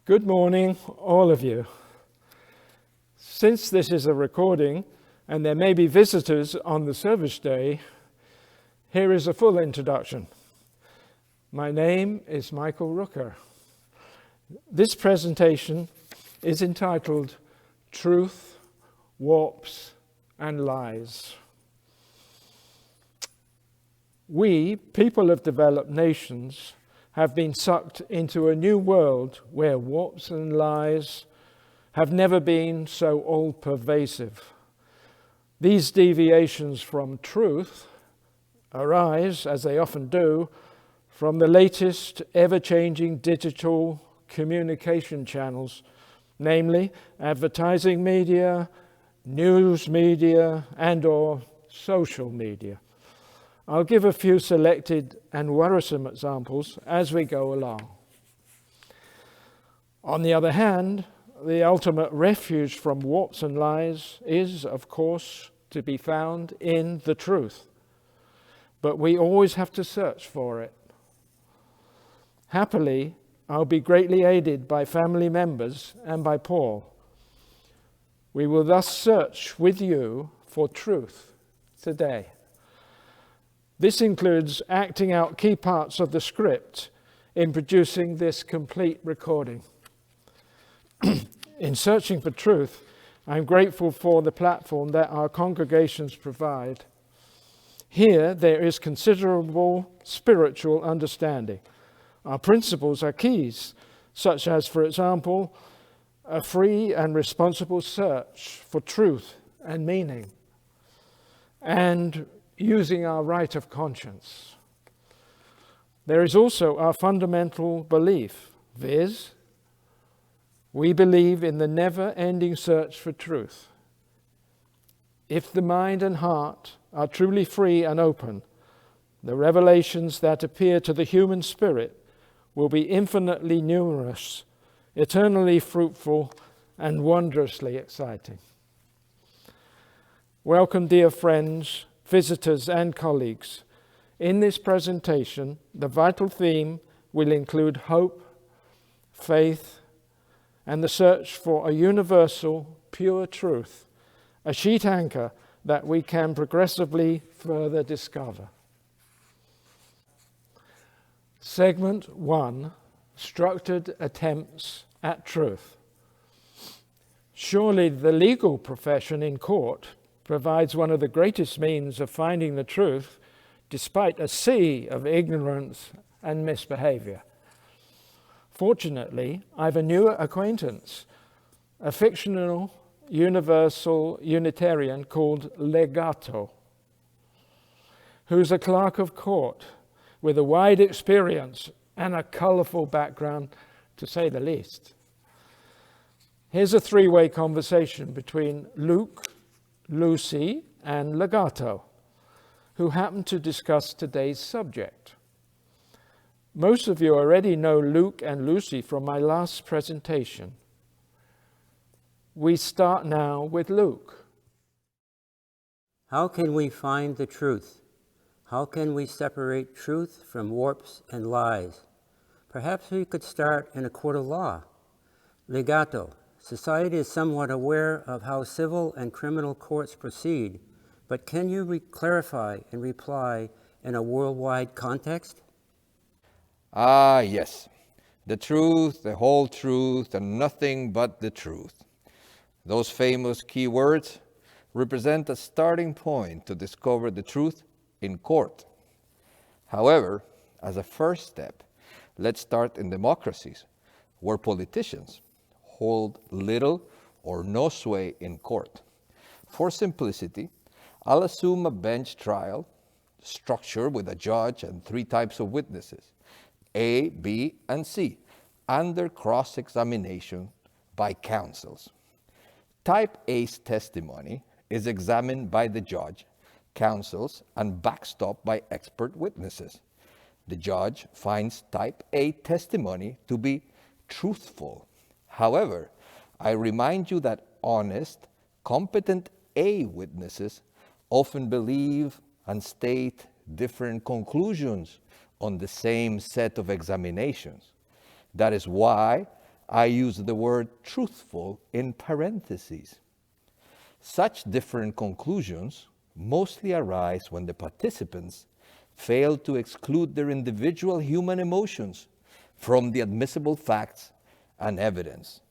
Good morning, all of you. Since this is a recording and there may be visitors on the service day, here is a full introduction. My name is Michael Rooker. This presentation is entitled Truth, Warps and Lies. We, people of developed nations, have been sucked into a new world where warps and lies have never been so all-pervasive. These deviations from truth arise, as they often do, from the latest ever-changing digital communication channels, namely advertising media, news media, and/or social media. I'll give a few selected and worrisome examples as we go along. On the other hand, the ultimate refuge from warps and lies is, of course, to be found in the truth. But we always have to search for it. Happily, I'll be greatly aided by family members and by Paul. We will thus search with you for truth today. This includes acting out key parts of the script in producing this complete recording. In searching for truth, I'm grateful for the platform that our congregations provide. Here, there is considerable spiritual understanding. Our principles are keys, such as, for example, a free and responsible search for truth and meaning, and using our right of conscience. There is also our fundamental belief, viz., we believe in the never-ending search for truth. If the mind and heart are truly free and open, the revelations that appear to the human spirit will be infinitely numerous, eternally fruitful, and wondrously exciting. Welcome, dear friends, visitors, and colleagues. In this presentation, the vital theme will include hope, faith, and the search for a universal, pure truth, a sheet anchor that we can progressively further discover. Segment 1, Structured Attempts at Truth. Surely the legal profession in court provides one of the greatest means of finding the truth despite a sea of ignorance and misbehavior. Fortunately, I've a new acquaintance, a fictional universal Unitarian called Legato, who's a clerk of court with a wide experience and a colorful background, to say the least. Here's a three-way conversation between Luke, Lucy, and Legato, who happen to discuss today's subject. Most of you already know Luke and Lucy from my last presentation. We start now with Luke. How can we find the truth? How can we separate truth from warps and lies? Perhaps we could start in a court of law. Legato. Society is somewhat aware of how civil and criminal courts proceed, but can you clarify and reply in a worldwide context? Yes. The truth, the whole truth, and nothing but the truth. Those famous key words represent a starting point to discover the truth in court. However, as a first step, let's start in democracies, where politicians hold little or no sway in court. For simplicity, I'll assume a bench trial structure with a judge and three types of witnesses, A, B, and C, under cross-examination by counsels. Type A's testimony is examined by the judge, counsels, and backstopped by expert witnesses. The judge finds type A testimony to be truthful. However, I remind you that honest, competent A witnesses often believe and state different conclusions on the same set of examinations. That is why I use the word truthful in parentheses. Such different conclusions mostly arise when the participants fail to exclude their individual human emotions from the admissible facts and evidence.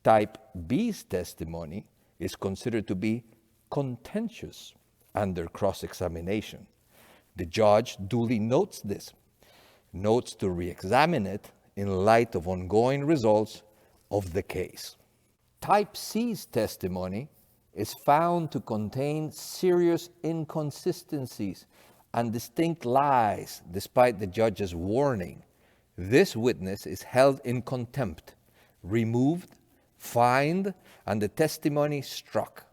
Type B's testimony is considered to be contentious under cross-examination. The judge duly notes this, notes to re-examine it in light of ongoing results of the case. Type C's testimony is found to contain serious inconsistencies and distinct lies despite the judge's warning. This witness is held in contempt, removed, fined, and the testimony struck.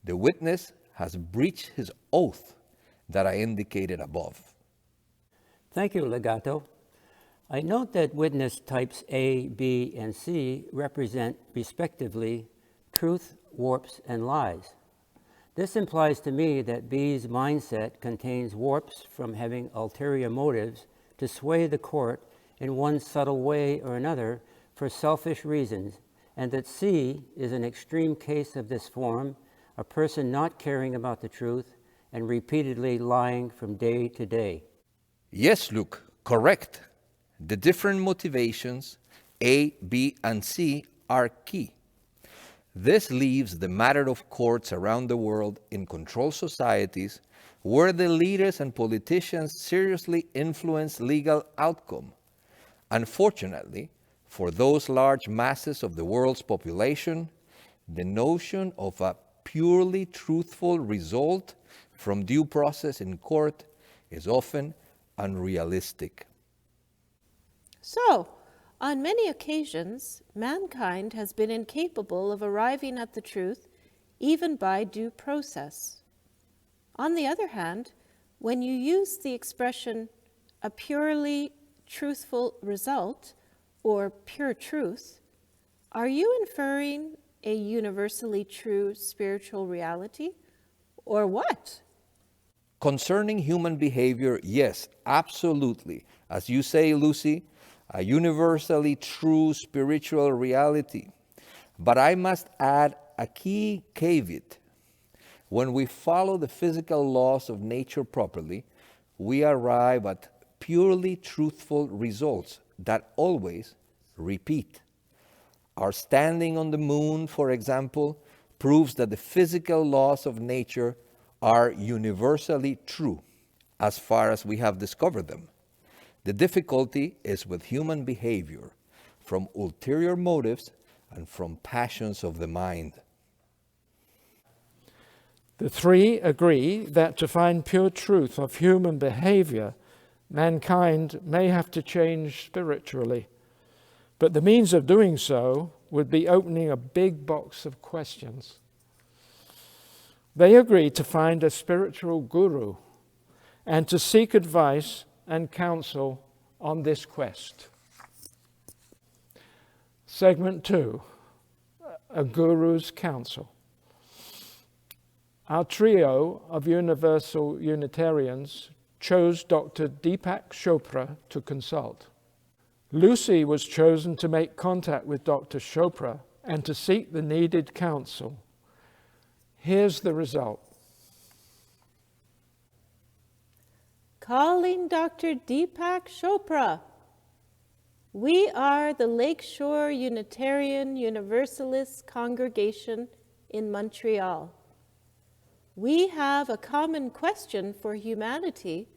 The witness has breached his oath that I indicated above. Thank you, Legato. I note that witness types A, B, and C represent, respectively, truth, warps, and lies. This implies to me that B's mindset contains warps from having ulterior motives to sway the court in one subtle way or another for selfish reasons, and that C is an extreme case of this form, a person not caring about the truth and repeatedly lying from day to day. Yes, Luke, correct. The different motivations, A, B, and C, are key. This leaves the matter of courts around the world in controlled societies where the leaders and politicians seriously influence legal outcome. Unfortunately, for those large masses of the world's population, the notion of a purely truthful result from due process in court is often unrealistic. So, on many occasions, mankind has been incapable of arriving at the truth even by due process. On the other hand, when you use the expression a purely truthful result or pure truth, are you inferring a universally true spiritual reality, or what? Concerning human behavior, yes, absolutely. As you say, Lucy, a universally true spiritual reality. But I must add a key caveat. When we follow the physical laws of nature properly, we arrive at purely truthful results that always repeat. Our standing on the moon, for example, proves that the physical laws of nature are universally true as far as we have discovered them. The difficulty is with human behavior, from ulterior motives and from passions of the mind. The three agree that to find pure truth of human behavior, mankind may have to change spiritually. But the means of doing so would be opening a big box of questions. They agree to find a spiritual guru and to seek advice and counsel on this quest. Segment 2, a guru's counsel. Our trio of Universal Unitarians chose Dr. Deepak Chopra to consult. Lucy was chosen to make contact with Dr. Chopra and to seek the needed counsel. Here's the result. Calling Dr. Deepak Chopra. We are the Lakeshore Unitarian Universalist congregation in Montreal. We have a common question for humanity,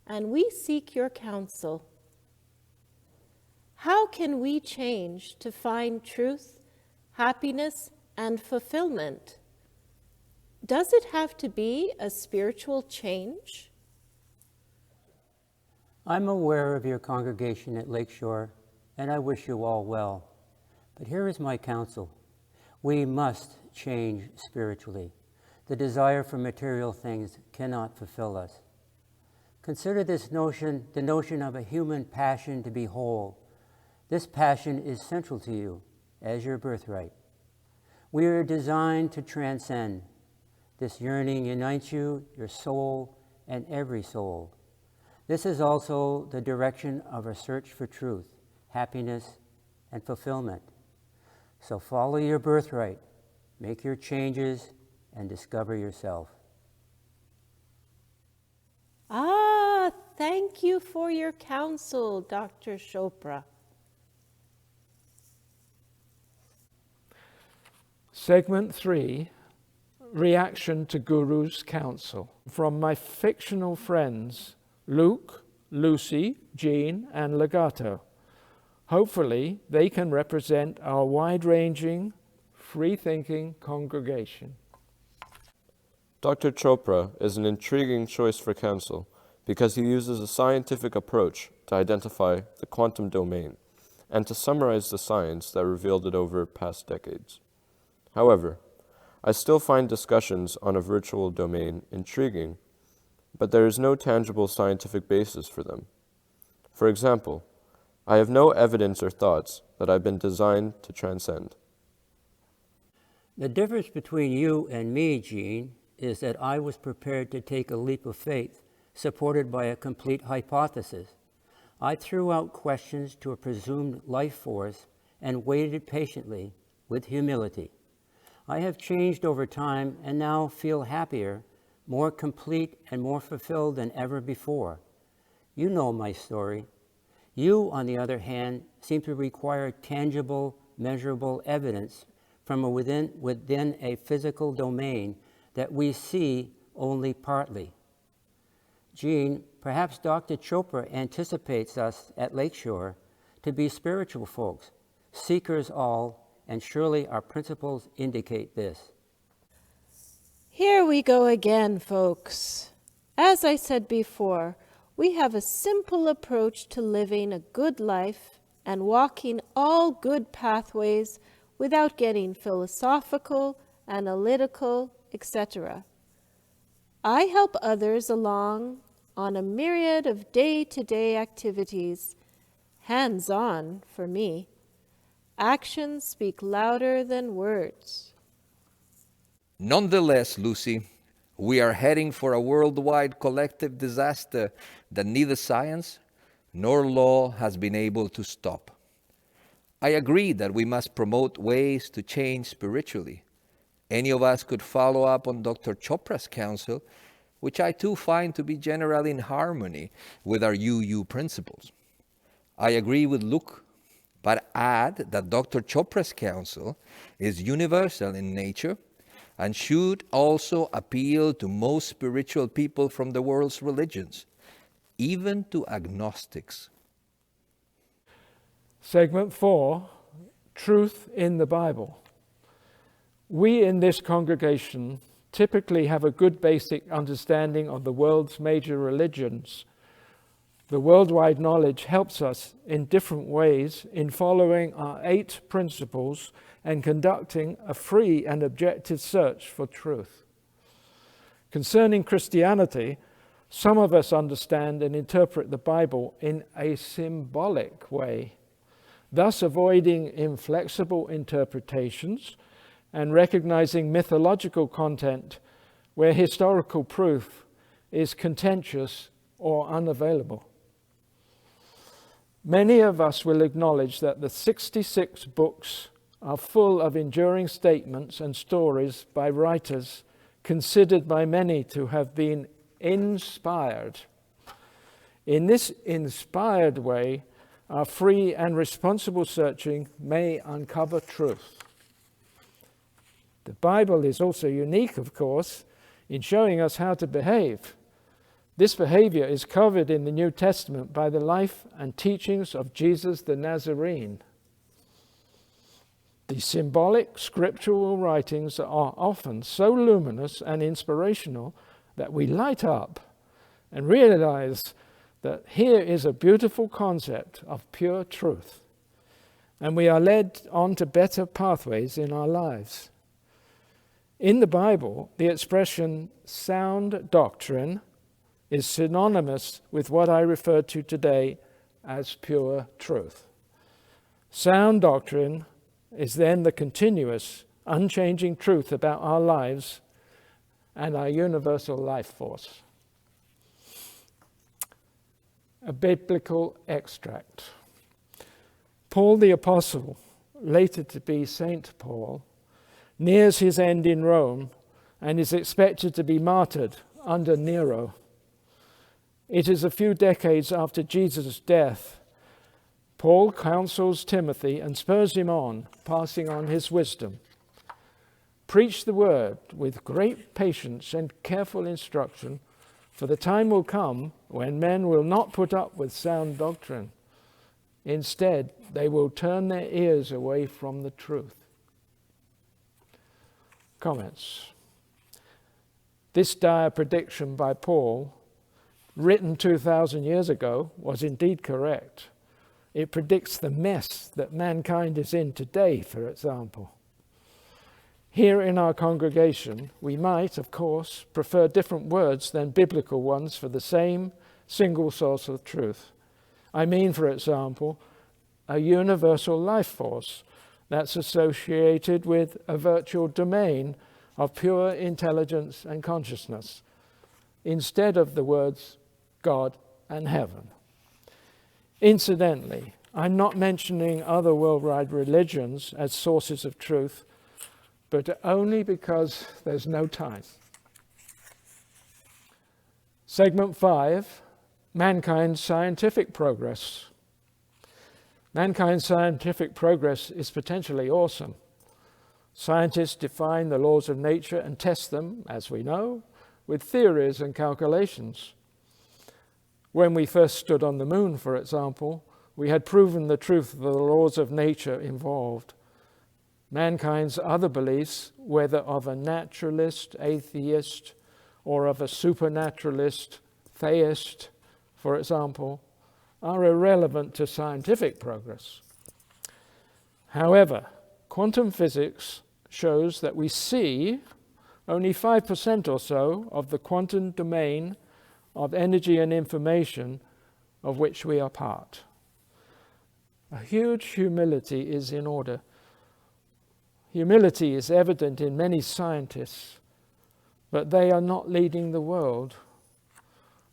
and we seek your counsel. How can we change to find truth, happiness, and fulfillment? Does it have to be a spiritual change? I'm aware of your congregation at Lakeshore, and I wish you all well. But here is my counsel. We must change spiritually. The desire for material things cannot fulfill us. Consider this notion, the notion of a human passion to be whole. This passion is central to you as your birthright. We are designed to transcend. This yearning unites you, your soul, and every soul. This is also the direction of our search for truth, happiness, and fulfillment. So follow your birthright, make your changes, and discover yourself. Ah, thank you for your counsel, Dr. Chopra. Segment 3, Reaction to Guru's Counsel. From my fictional friends, Luke, Lucy, Jean, and Legato. Hopefully, they can represent our wide-ranging, free-thinking congregation. Dr. Chopra is an intriguing choice for counsel because he uses a scientific approach to identify the quantum domain and to summarize the science that revealed it over past decades. However, I still find discussions on a virtual domain intriguing, but there is no tangible scientific basis for them. For example, I have no evidence or thoughts that I've been designed to transcend. The difference between you and me, Jean, is that I was prepared to take a leap of faith supported by a complete hypothesis. I threw out questions to a presumed life force and waited patiently with humility. I have changed over time and now feel happier, more complete, and more fulfilled than ever before. You know my story. You, on the other hand, seem to require tangible, measurable evidence from within a physical domain that we see only partly. Jean, perhaps Dr. Chopra anticipates us at Lakeshore to be spiritual folks, seekers all, and surely our principles indicate this. Here we go again, folks. As I said before, we have a simple approach to living a good life and walking all good pathways without getting philosophical, analytical, etc. I help others along on a myriad of day-to-day activities, hands-on for me. Actions speak louder than words. Nonetheless, Lucy, we are heading for a worldwide collective disaster that neither science nor law has been able to stop. I agree that we must promote ways to change spiritually. Any of us could follow up on Dr. Chopra's counsel, which I too find to be generally in harmony with our UU principles. I agree with Luke, but add that Dr. Chopra's counsel is universal in nature and should also appeal to most spiritual people from the world's religions, even to agnostics. Segment 4, Truth in the Bible. We in this congregation typically have a good basic understanding of the world's major religions. The worldwide knowledge helps us in different ways in following our 8 principles and conducting a free and objective search for truth. Concerning Christianity, some of us understand and interpret the Bible in a symbolic way, thus avoiding inflexible interpretations and recognizing mythological content where historical proof is contentious or unavailable. Many of us will acknowledge that the 66 books are full of enduring statements and stories by writers considered by many to have been inspired. In this inspired way, our free and responsible searching may uncover truth. The Bible is also unique, of course, in showing us how to behave. This behavior is covered in the New Testament by the life and teachings of Jesus the Nazarene. The symbolic scriptural writings are often so luminous and inspirational that we light up and realize that here is a beautiful concept of pure truth, and we are led on to better pathways in our lives. In the Bible, the expression sound doctrine is synonymous with what I refer to today as pure truth. Sound doctrine is then the continuous, unchanging truth about our lives and our universal life force. A biblical extract. Paul the Apostle, later to be Saint Paul, nears his end in Rome and is expected to be martyred under Nero. It is a few decades after Jesus' death. Paul counsels Timothy and spurs him on, passing on his wisdom. Preach the word with great patience and careful instruction, for the time will come when men will not put up with sound doctrine. Instead, they will turn their ears away from the truth. Comments. This dire prediction by Paul, written 2,000 years ago, was indeed correct. It predicts the mess that mankind is in today, for example. Here in our congregation, we might, of course, prefer different words than biblical ones for the same single source of truth. I mean, for example, a universal life force that's associated with a virtual domain of pure intelligence and consciousness, instead of the words God and heaven. Incidentally, I'm not mentioning other worldwide religions as sources of truth, but only because there's no time. Segment 5, Mankind's Scientific Progress. Mankind's scientific progress is potentially awesome. Scientists define the laws of nature and test them, as we know, with theories and calculations. When we first stood on the moon, for example, we had proven the truth of the laws of nature involved. Mankind's other beliefs, whether of a naturalist, atheist, or of a supernaturalist, theist, for example, are irrelevant to scientific progress. However, quantum physics shows that we see only 5% or so of the quantum domain of energy and information of which we are part. A huge humility is in order. Humility is evident in many scientists, but they are not leading the world.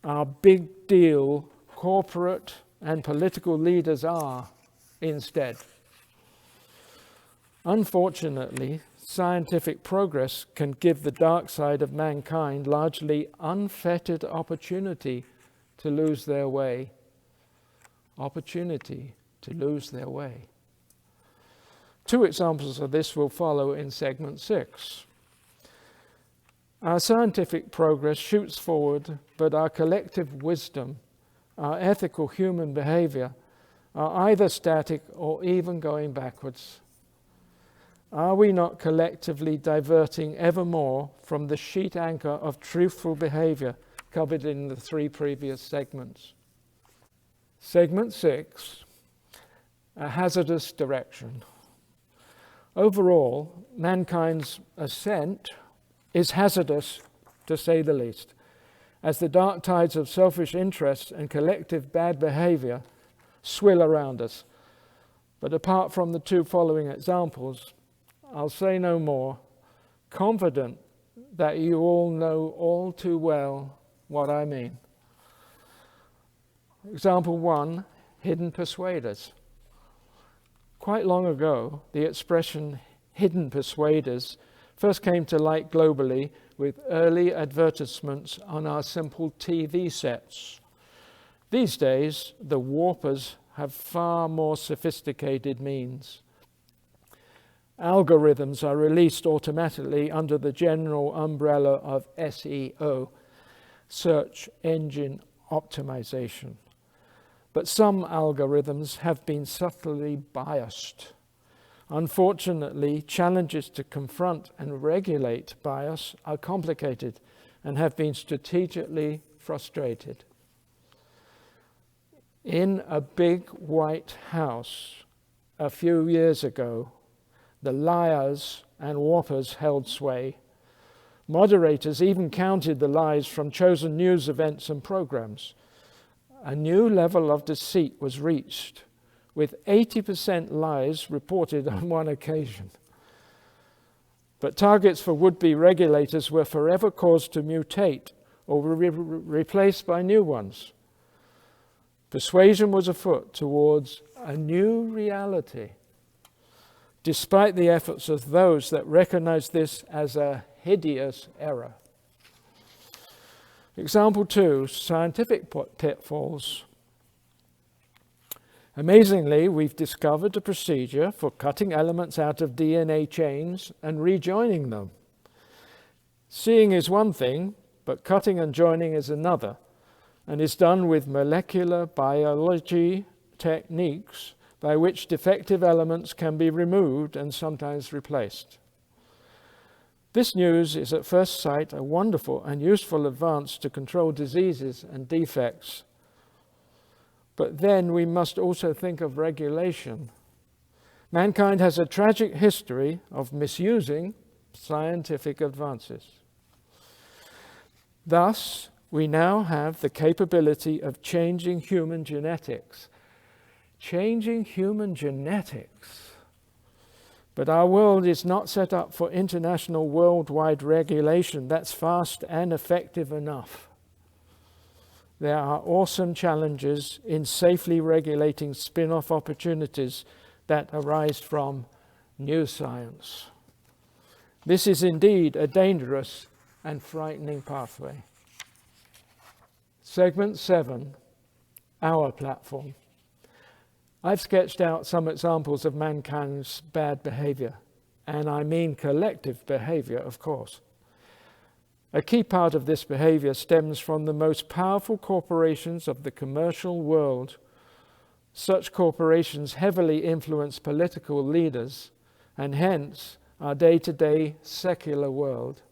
Our big deal corporate and political leaders are instead. Unfortunately, scientific progress can give the dark side of mankind largely unfettered opportunity to lose their way. Opportunity to lose their way. 2 examples of this will follow in segment 6. Our scientific progress shoots forward, but our collective wisdom, our ethical human behavior, are either static or even going backwards. Are we not collectively diverting ever more from the sheet anchor of truthful behavior covered in the 3 previous segments? Segment 6, a hazardous direction. Overall, mankind's ascent is hazardous, to say the least, as the dark tides of selfish interest and collective bad behavior swill around us. But apart from the 2 following examples, I'll say no more, confident that you all know all too well what I mean. Example 1, hidden persuaders. Quite long ago, the expression hidden persuaders first came to light globally with early advertisements on our simple TV sets. These days, the warpers have far more sophisticated means. Algorithms are released automatically under the general umbrella of SEO, search engine optimization. But some algorithms have been subtly biased. Unfortunately, challenges to confront and regulate bias are complicated and have been strategically frustrated. In a big white house a few years ago, the liars and whoppers held sway. Moderators even counted the lies from chosen news events and programs. A new level of deceit was reached, with 80% lies reported on one occasion. But targets for would-be regulators were forever caused to mutate or replaced by new ones. Persuasion was afoot towards a new reality, despite the efforts of those that recognized this as a hideous error. Example 2, scientific pitfalls. Amazingly, we've discovered a procedure for cutting elements out of DNA chains and rejoining them. Seeing is one thing, but cutting and joining is another, and is done with molecular biology techniques by which defective elements can be removed and sometimes replaced. This news is at first sight a wonderful and useful advance to control diseases and defects. But then we must also think of regulation. Mankind has a tragic history of misusing scientific advances. Thus, we now have the capability of changing human genetics. Changing human genetics. But our world is not set up for international worldwide regulation that's fast and effective enough. There are awesome challenges in safely regulating spin-off opportunities that arise from new science. This is indeed a dangerous and frightening pathway. Segment 7, our platform. I've sketched out some examples of mankind's bad behavior, and I mean collective behavior, of course. A key part of this behavior stems from the most powerful corporations of the commercial world. Such corporations heavily influence political leaders and hence our day-to-day secular world.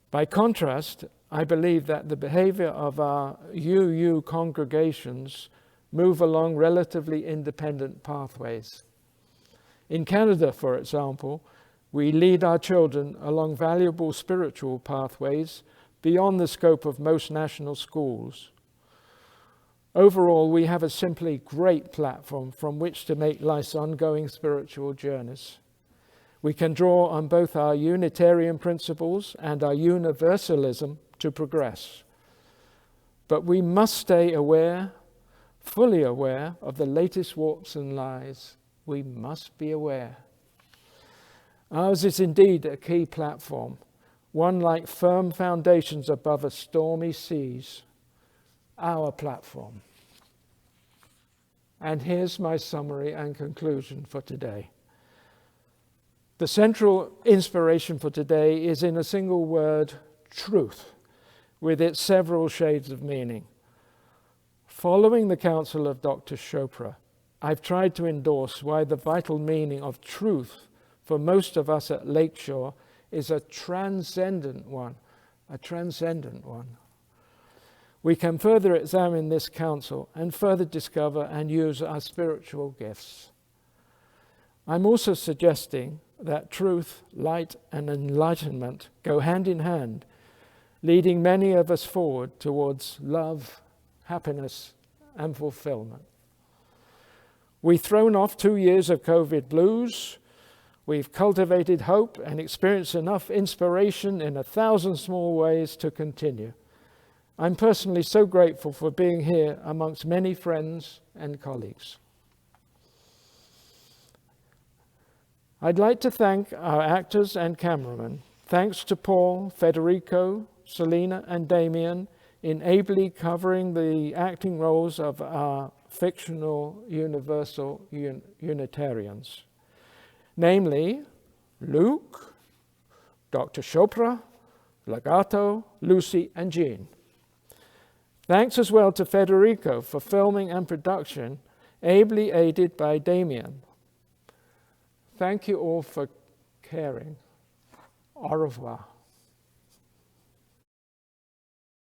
By contrast, I believe that the behavior of our UU congregations move along relatively independent pathways. In Canada, for example, we lead our children along valuable spiritual pathways beyond the scope of most national schools. Overall, we have a simply great platform from which to make life's ongoing spiritual journeys. We can draw on both our Unitarian principles and our universalism to progress. But we must stay aware, fully aware of the latest warps and lies. We must be aware. Ours is indeed a key platform, one like firm foundations above a stormy seas. Our platform. And here's my summary and conclusion for today. The central inspiration for today is in a single word, truth, with its several shades of meaning. Following the counsel of Dr. Chopra, I've tried to endorse why the vital meaning of truth for most of us at Lakeshore is a transcendent one, We can further examine this counsel and further discover and use our spiritual gifts. I'm also suggesting that truth, light, and enlightenment go hand in hand, leading many of us forward towards love, happiness, and fulfillment. We've thrown off 2 years of COVID blues. We've cultivated hope and experienced enough inspiration in 1,000 small ways to continue. I'm personally so grateful for being here amongst many friends and colleagues. I'd like to thank our actors and cameramen. Thanks to Paul, Federico, Selena, and Damien in ably covering the acting roles of our fictional universal Unitarians. Namely, Luke, Dr. Chopra, Legato, Lucy, and Jean. Thanks as well to Federico for filming and production, ably aided by Damien. Thank you all for caring. Au revoir.